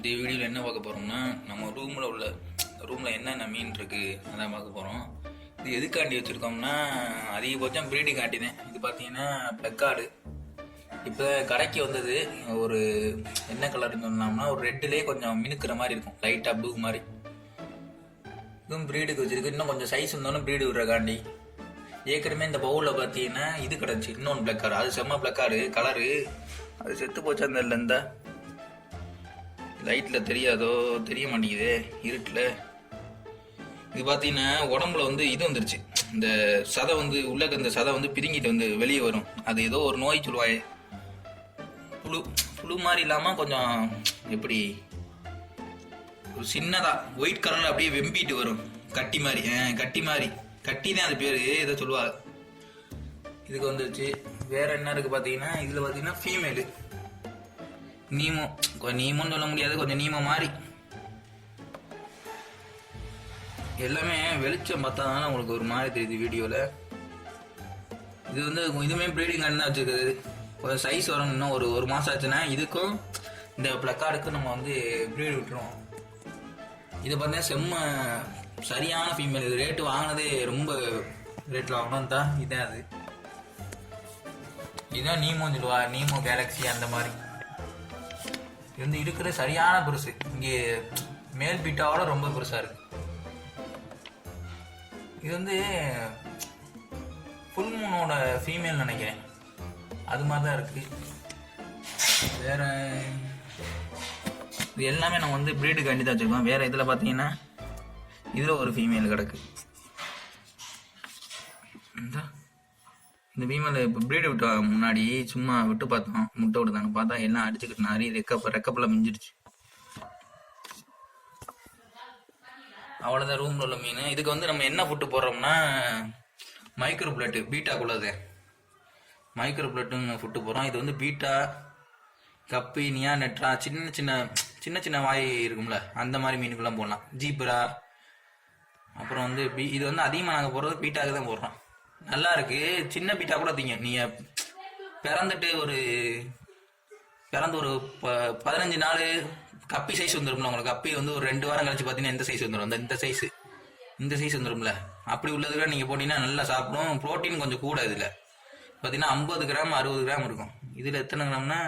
இந்த வீடியோவில் என்ன பார்க்க போகிறோம்னா, நம்ம ரூமில் என்னென்ன மீன் இருக்குது அதான் பார்க்க போகிறோம். இது எதுக்காண்டி வச்சுருக்கோம்னா, அதிகபட்சம் ப்ரீடிங் காண்டி தான். இது பார்த்தீங்கன்னா பிளக்கார்டு. இப்போ கடைக்கு வந்தது ஒரு என்ன கலர்னு சொன்னோம்னா, ஒரு ரெட்டுலேயே கொஞ்சம் மினுக்கிற மாதிரி இருக்கும், லைட்டாக ப்ளூ மாதிரி. இதுவும் ப்ரீடுக்கு வச்சுருக்கு. இன்னும் கொஞ்சம் சைஸ் இருந்தாலும் ப்ரீடு விடுறக்காண்டி. ஏற்கனவே இந்த பவுலில் பார்த்தீங்கன்னா இது கிடச்சி இன்னொன்று பிளக்கார்டு. அது செம்ம பிளக்கார்டு கலரு. அது செத்து போச்சு. அந்த இல்லை இந்த லைட்டில் தெரியாதோ தெரிய மாட்டேங்குது இருட்டில். இது பார்த்தீங்கன்னா உடம்புல இது வந்துருச்சு. இந்த சதை உள்ளக்க இந்த சதை பிரிங்கிட்டு வெளியே வரும். அது ஏதோ ஒரு நோய் சொல்லுவாயே, புழு மாதிரி இல்லாமல் கொஞ்சம் எப்படி ஒரு சின்னதாக ஒயிட் கலரில் அப்படியே வெம்பிட்டு வரும். கட்டி மாதிரி கட்டி தான் அது பேர் ஏதோ சொல்லுவாங்க. இதுக்கு வந்துருச்சு. வேற என்ன இருக்கு பார்த்தீங்கன்னா, இதில் பார்த்தீங்கன்னா ஃபீமேலு நீமோன்னு சொல்ல முடியாது, கொஞ்சம் நீமோ மாதிரி. எல்லாமே வெளிச்சம் பார்த்தா தானே உங்களுக்கு ஒரு மாதிரி தெரியுது வீடியோவில். இது இதுவுமே ப்ரீடிங் கார்டு தான் வச்சுருக்குது. கொஞ்சம் சைஸ் வரும். இன்னும் ஒரு மாதம் ஆச்சுன்னா இதுக்கும் இந்த பிளக்கார்டுக்கும் நம்ம ப்ரீடு விட்டுருவோம். இது பார்த்தீங்கன்னா செம்ம சரியான ஃபீமேல். இது ரேட்டு வாங்கினதே ரொம்ப ரேட்டில் வாங்கணும் தான். இதான் இதுதான் நீமோன்னு சொல்லுவா, நீமோ கேலக்ஸி அந்த மாதிரி. இது இருக்கிற சரியான பெருசு. இங்கே மேல் பீட்டாவோட ரொம்ப பெருசா இருக்கு. இது ஃபுல் மூனோட ஃபீமேல் நினைக்கிறேன். அது மாதிரி தான் இருக்கு. வேற இது எல்லாமே நம்ம ப்ரீடு கண்டி தான் வச்சிருக்கோம். வேற இதில் பார்த்தீங்கன்னா இதில் ஒரு ஃபீமேல் கிடக்கு. இந்த ஃபீமேல் இப்போ ப்ரீடு விட்டு முன்னாடி சும்மா விட்டு பார்த்தோம், முட்டை விடுதாங்க. பார்த்தா எல்லாம் அடிச்சுக்கிட்டு நிறைய ரெக்கப்பெல்லாம் மிஞ்சிருச்சு. அவ்வளோதான் ரூமில் உள்ள மீன். இதுக்கு நம்ம என்ன ஃபுட்டு போடுறோம்னா, மைக்ரோ பிளட்டு பீட்டாக்குள்ளது மைக்ரோ பிளட்டுன்னு ஃபுட்டு போடுறோம். இது பீட்டா, கப்பி, நியா, நெட்ரா, சின்ன சின்ன வாய் இருக்கும்ல, அந்த மாதிரி மீனுக்கெல்லாம் போடலாம். ஜீப்ரா. அப்புறம் இது அதிகமாக நாங்கள் போடுறது பீட்டாக்கு தான் போடுறோம். நல்லா இருக்கு. சின்ன பீட்டா கூட திங்க. நீங்கள் பிறந்து ஒரு 15 நாள் கப்பி சைஸ் வந்துடும்ல உங்களுக்கு. கப்பி ஒரு 2 வாரம் கழிச்சு பார்த்தீங்கன்னா இந்த சைஸ் வந்துடும். இந்த சைஸ் வந்துடும்ல. அப்படி உள்ளதுல நீங்கள் போட்டீங்கன்னா நல்லா சாப்பிடும். ப்ரோட்டீன் கொஞ்சம் கூட. இதில் பார்த்தீங்கன்னா 50 கிராம் 60 கிராம் இருக்கும். இதில் எத்தனை கிராம்னா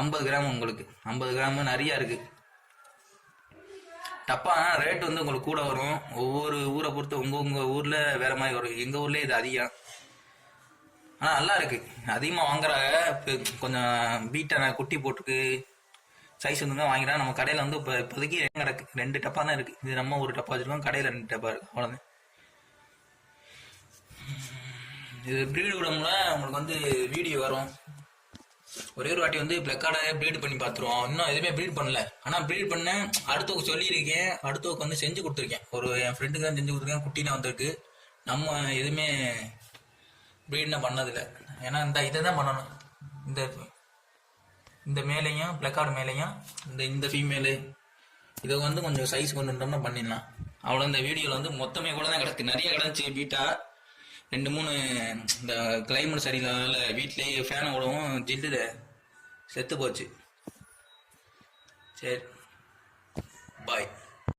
50 கிராம். உங்களுக்கு 50 கிராம் நிறையா இருக்கு. டப்பா ரேட் உங்களுக்கு கூட வரும். ஒவ்வொரு ஊரை பொறுத்து உங்க ஊர்ல வேற மாதிரி வரும். எங்க ஊர்ல இது அதிகம். ஆனா நல்லா இருக்கு. அதிகமா வாங்குறாங்க. கொஞ்சம் பீட்டா குட்டி போட்டுக்கு சைஸ் வாங்கிறா. நம்ம கடையில இப்போதைக்கு கிடக்கு 2 டப்பா தான் இருக்கு. இது நம்ம ஒரு டப்பா வச்சிருக்கோம், கடையில 2 டப்பா இருக்கு. அவ்வளவுதான். இது ப்ரீடு விடமுல உங்களுக்கு வீடியோ வரும். ஒரே ஒரு வாட்டி பிளக்கார்டை ப்ரீட் பண்ணி பார்த்துருவோம். இன்னும் எதுவுமே ப்ரீட் பண்ணல. ஆனால் ப்ரீட் பண்ண அடுத்தவங்க சொல்லியிருக்கேன். அடுத்தவங்க செஞ்சு கொடுத்துருக்கேன். என் ஃப்ரெண்டுக்கு தான் செஞ்சு கொடுத்துருக்கேன். குட்டினா வந்திருக்கு. நம்ம எதுவுமே ப்ரீட்னா பண்ணதில்லை. ஏன்னா இதை தான் பண்ணணும். இந்த மேலையும் பிளக்கார்டு மேலையும் இந்த ஃபீமேலு இதை கொஞ்சம் சைஸ் கொண்டு வந்தோம்னா பண்ணிடலாம். அவ்வளோ. இந்த வீடியோவில் மொத்தமே கூட தான் கிடக்கு. நிறைய கிடந்துச்சு. பீட்டா 2-3 இந்த கிளைமேட் சரியில்லாத வீட்லேயே ஃபேனை விடவும் ஜில்லுல செத்து போச்சு. சரி, பாய்.